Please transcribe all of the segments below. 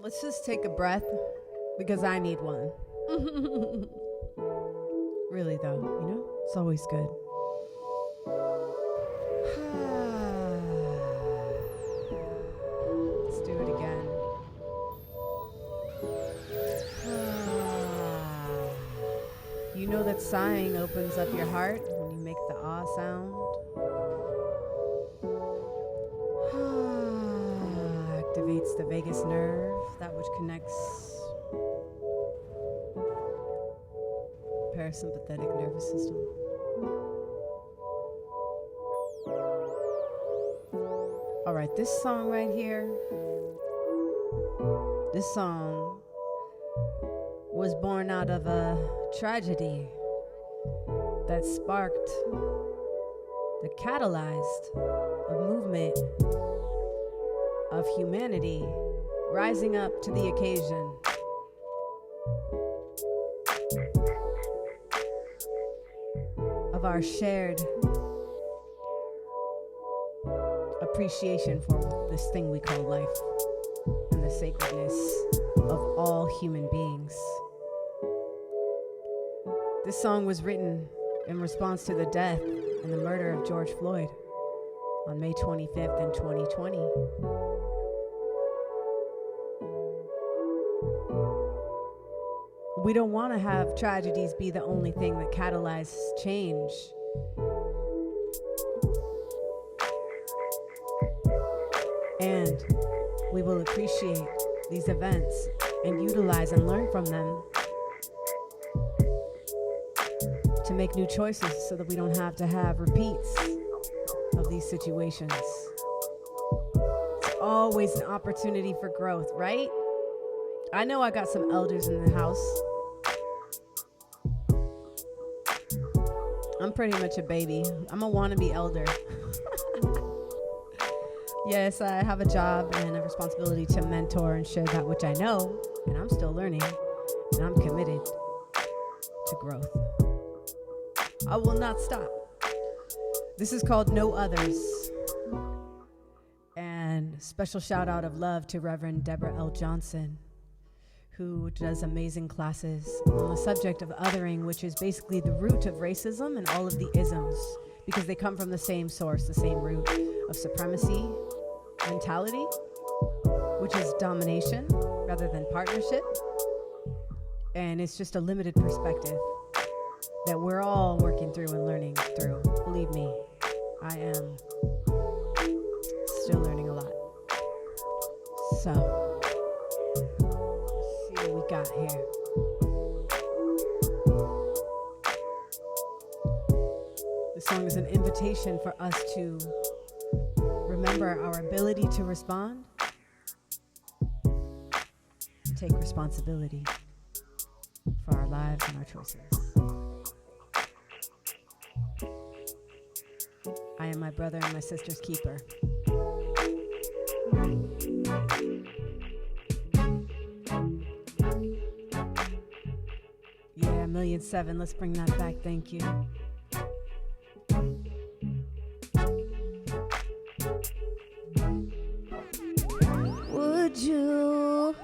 Let's just take a breath because I need one. Really though, you know, it's always good. Let's do it again. You know that sighing opens up your heart when you make the ah sound. Activates the vagus nerve, that which connects parasympathetic nervous system. All right, this song right here, this song was born out of a tragedy that sparked, that catalyzed a movement of humanity rising up to the occasion. Of our shared appreciation for this thing we call life and the sacredness of all human beings. This song was written in response to the death and the murder of George Floyd on May 25th in 2020. We don't want to have tragedies be the only thing that catalyzes change. And we will appreciate these events and utilize and learn from them to make new choices so that we don't have to have repeats of these situations. It's always an opportunity for growth, right? I know I got some elders in the house. I'm pretty much a baby. I'm a wannabe elder. Yes, I have a job and a responsibility to mentor and share that which I know, and I'm still learning, and I'm committed to growth. I will not stop. This is called No Others. And special shout out of love to Reverend Deborah L. Johnson, who does amazing classes on the subject of othering, which is basically the root of racism and all of the isms, because they come from the same source, the same root of supremacy mentality, which is domination rather than partnership. And it's just a limited perspective that we're all working through and learning through. Believe me, I am still learning a lot. So, let's see what we got here. This song is an invitation for us to remember our ability to respond, and take responsibility for our lives and our choices. I am my brother and my sister's keeper. Yeah, 1,000,007. Let's bring that back. Thank you. Would you?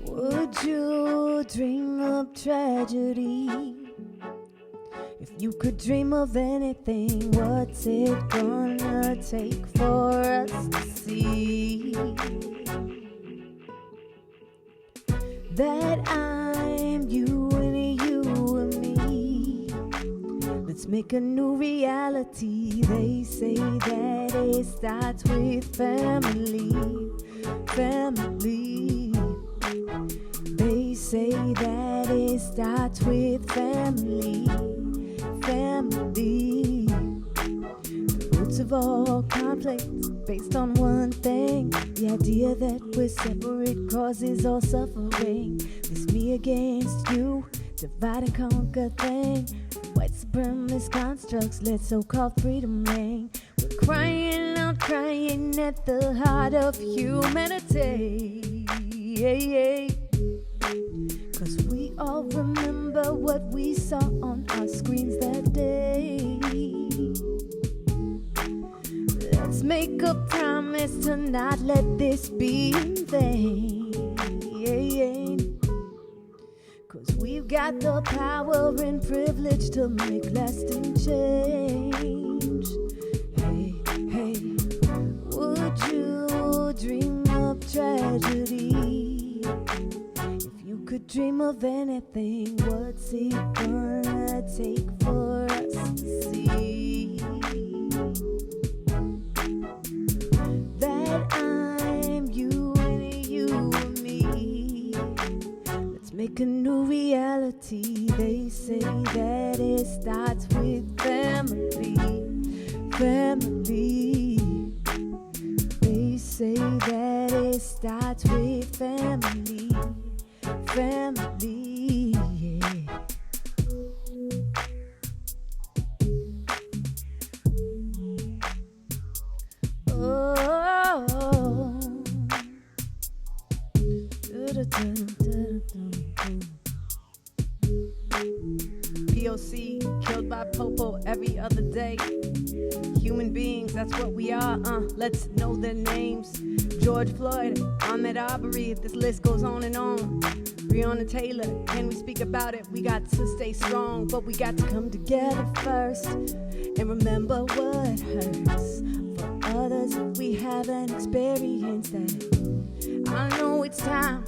Would you dream of tragedy? If you could dream of anything, what's it gonna take for us to see that I'm you and you and me? Let's make a new reality. They say that it starts with family. They say that it starts with family. The roots of all conflicts based on one thing, the idea that we're separate causes all suffering. This me against you, divide and conquer thing. White supremacist constructs let so-called freedom reign. We're crying out, crying at the heart of humanity. Yeah, yeah. 'Cause we all remember what we saw on our screens that day. Let's make a promise to not let this be in vain. 'Cause we've got the power and privilege to make lasting change. Hey, hey, would you dream of tragedy? If you could dream of anything, what's it gonna take for us to see? That I'm you and you and me. Let's make a new reality. They say that it starts with family. Family. They say that it starts with family. Family, yeah. Oh, POC killed by Popo every other day. Human beings, that's what we are. Let's know their names. George Floyd, Ahmaud Arbery. This list goes on and on. Breonna Taylor, can we speak about it? We got to stay strong, but we got to come together first and remember what hurts. For others, we haven't experienced that. I know it's time,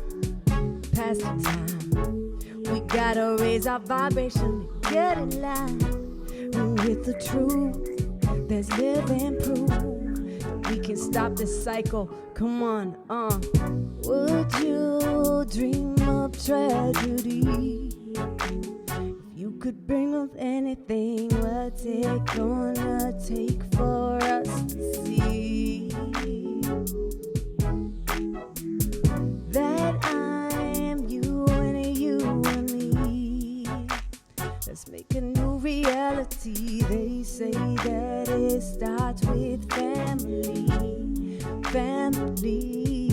past the time. We gotta raise our vibration and get in line with the truth. There's living proof we can stop this cycle. Come on, Would you dream of tragedy? If you could bring up anything, what's it gonna take for us to see? That I'm you and you and me. Let's make a new reality. They say that it starts with family. Family.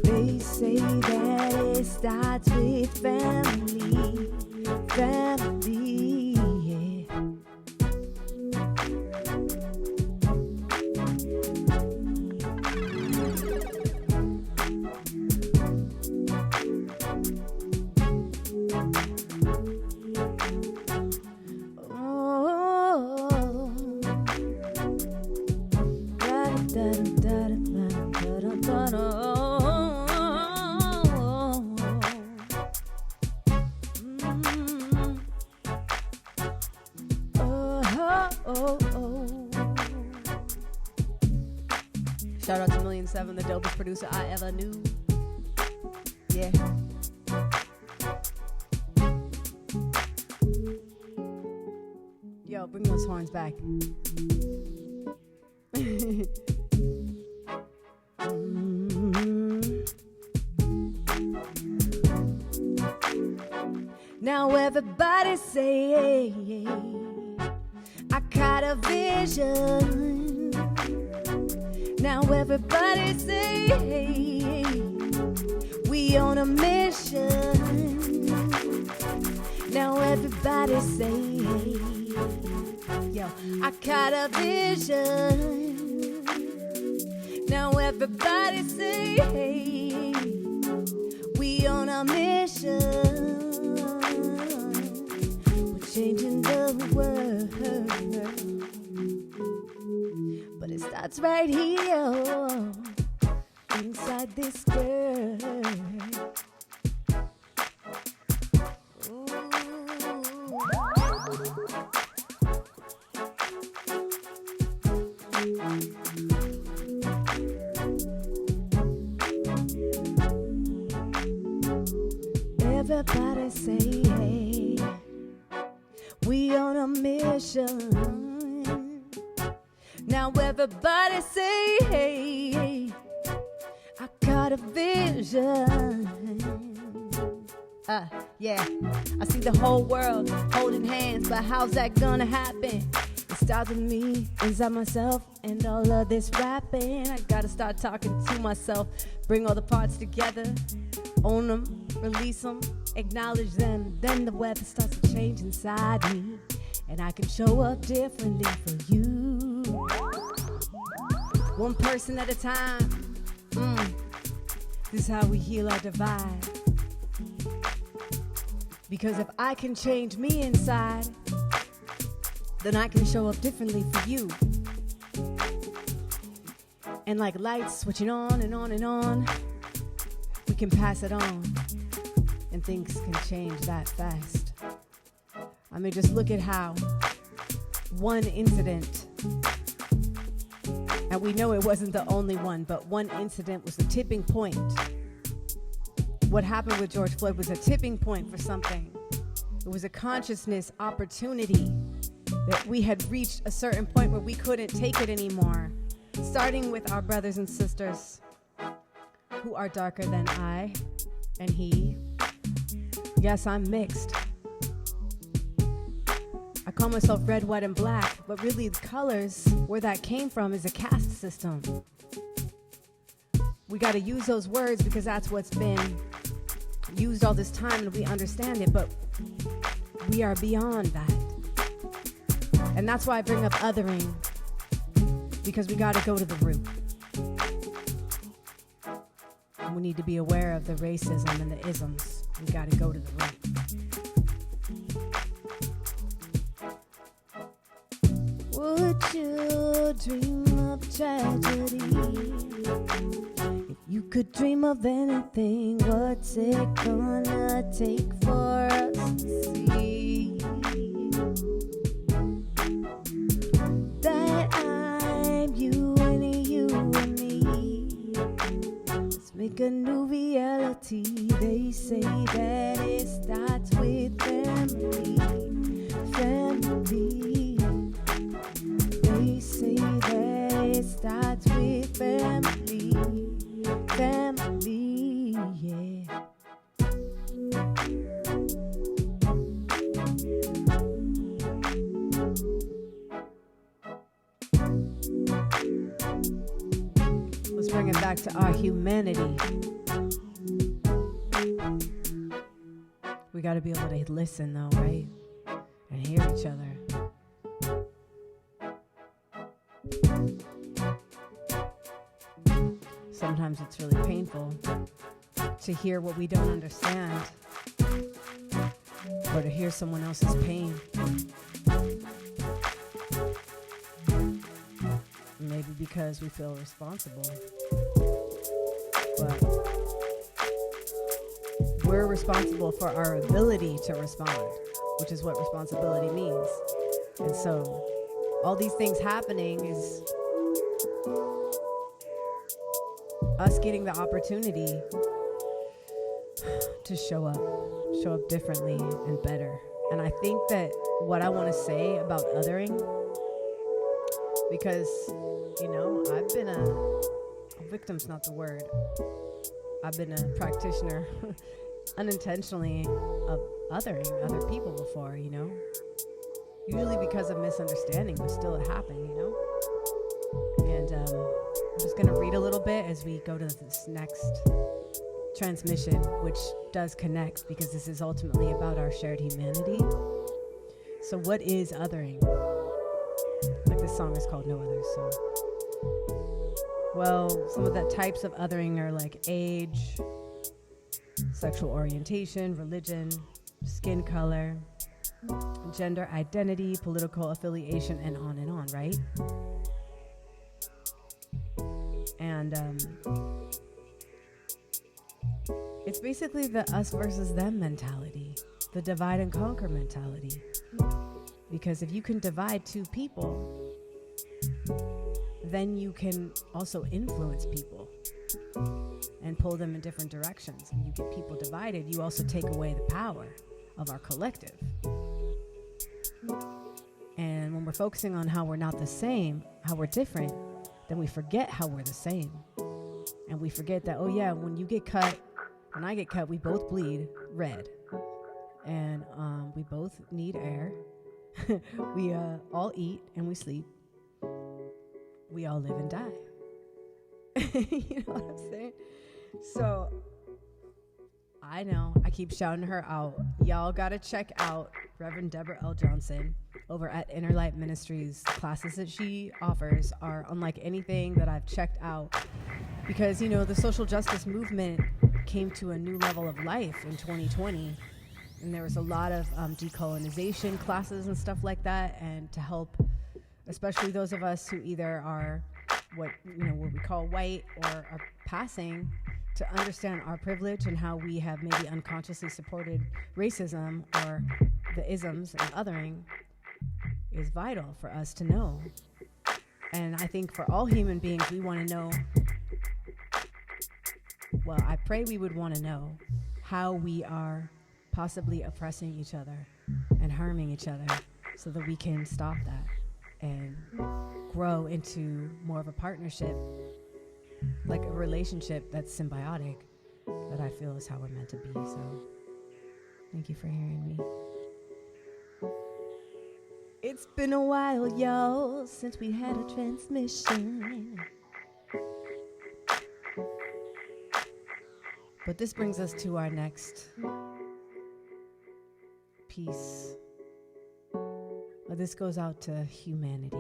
They say that it starts with family. Family, yeah. Shout out to Million 7, the dopest producer I ever knew. Yeah. Yo, bring those horns back. Now everybody say, I caught a vision. Now everybody say, we on a mission. Now everybody say, yo, I caught a vision. Now everybody say, we on a mission. We're changing the world, but it starts right here, inside this girl. Everybody say, hey, we on a mission. Now everybody say, hey, I got a vision. Yeah, I see the whole world holding hands, but how's that gonna happen? It starts with me, inside myself, and all of this rapping. I gotta start talking to myself, bring all the parts together. Own them, release them, acknowledge them. Then the weather starts to change inside me, and I can show up differently for you. One person at a time. This is how we heal our divide. Because if I can change me inside, then I can show up differently for you. And like lights switching on and on and on, we can pass it on, and things can change that fast. I mean, just look at how one incident, and we know it wasn't the only one, but one incident was the tipping point. What happened with George Floyd was a tipping point for something. It was a consciousness opportunity that we had reached a certain point where we couldn't take it anymore. Starting with our brothers and sisters who are darker than I and he. Yes, I'm mixed. I call myself red, white, and black, but really the colors, where that came from, is a caste system. We got to use those words because that's what's been used all this time and we understand it, but we are beyond that. And that's why I bring up othering, because we got to go to the root. And we need to be aware of the racism and the isms. We got to go to the root. Would you dream of tragedy? If you could dream of anything, what's it gonna take for us to see that I'm you and you and me? Let's make a new reality. They say that it starts with family. They say that it starts with family, yeah. Let's bring it back to our humanity. We got to be able to listen, though, right? And hear each other. Sometimes it's really painful to hear what we don't understand, or to hear someone else's pain. Maybe because we feel responsible. But we're responsible for our ability to respond, which is what responsibility means. And so all these things happening is us getting the opportunity to show up differently and better. And I think that what I want to say about othering, because, you know, I've been a victim's not the word. I've been a practitioner unintentionally of othering other people before, you know, usually because of misunderstanding, but still it happened, you know. And I'm just going to read a little bit as we go to this next transmission, which does connect because this is ultimately about our shared humanity. So what is othering? Like this song is called No Others. So, well, some of the types of othering are like age, sexual orientation, religion, skin color, gender identity, political affiliation, and on, right? And it's basically the us versus them mentality, the divide and conquer mentality. Because if you can divide two people, then you can also influence people and pull them in different directions. And you get people divided, you also take away the power of our collective. And when we're focusing on how we're not the same, how we're different, then we forget how we're the same. And we forget that, oh yeah, when you get cut, when I get cut, we both bleed red. And we both need air. We all eat and we sleep. We all live and die. You know what I'm saying? So I know. I keep shouting her out. Y'all gotta check out Reverend Deborah L. Johnson over at Inner Light Ministries. The classes that she offers are unlike anything that I've checked out because, you know, the social justice movement came to a new level of life in 2020. And there was a lot of decolonization classes and stuff like that. And to help, especially those of us who either are what we call white or are passing, to understand our privilege and how we have maybe unconsciously supported racism or the isms and othering is vital for us to know. And I think for all human beings, we want to know, well, I pray we would want to know how we are possibly oppressing each other and harming each other so that we can stop that and grow into more of a partnership, like a relationship that's symbiotic, that I feel is how we're meant to be. So thank you for hearing me. It's been a while, y'all, since we had a transmission. But this brings us to our next piece. Well, this goes out to humanity.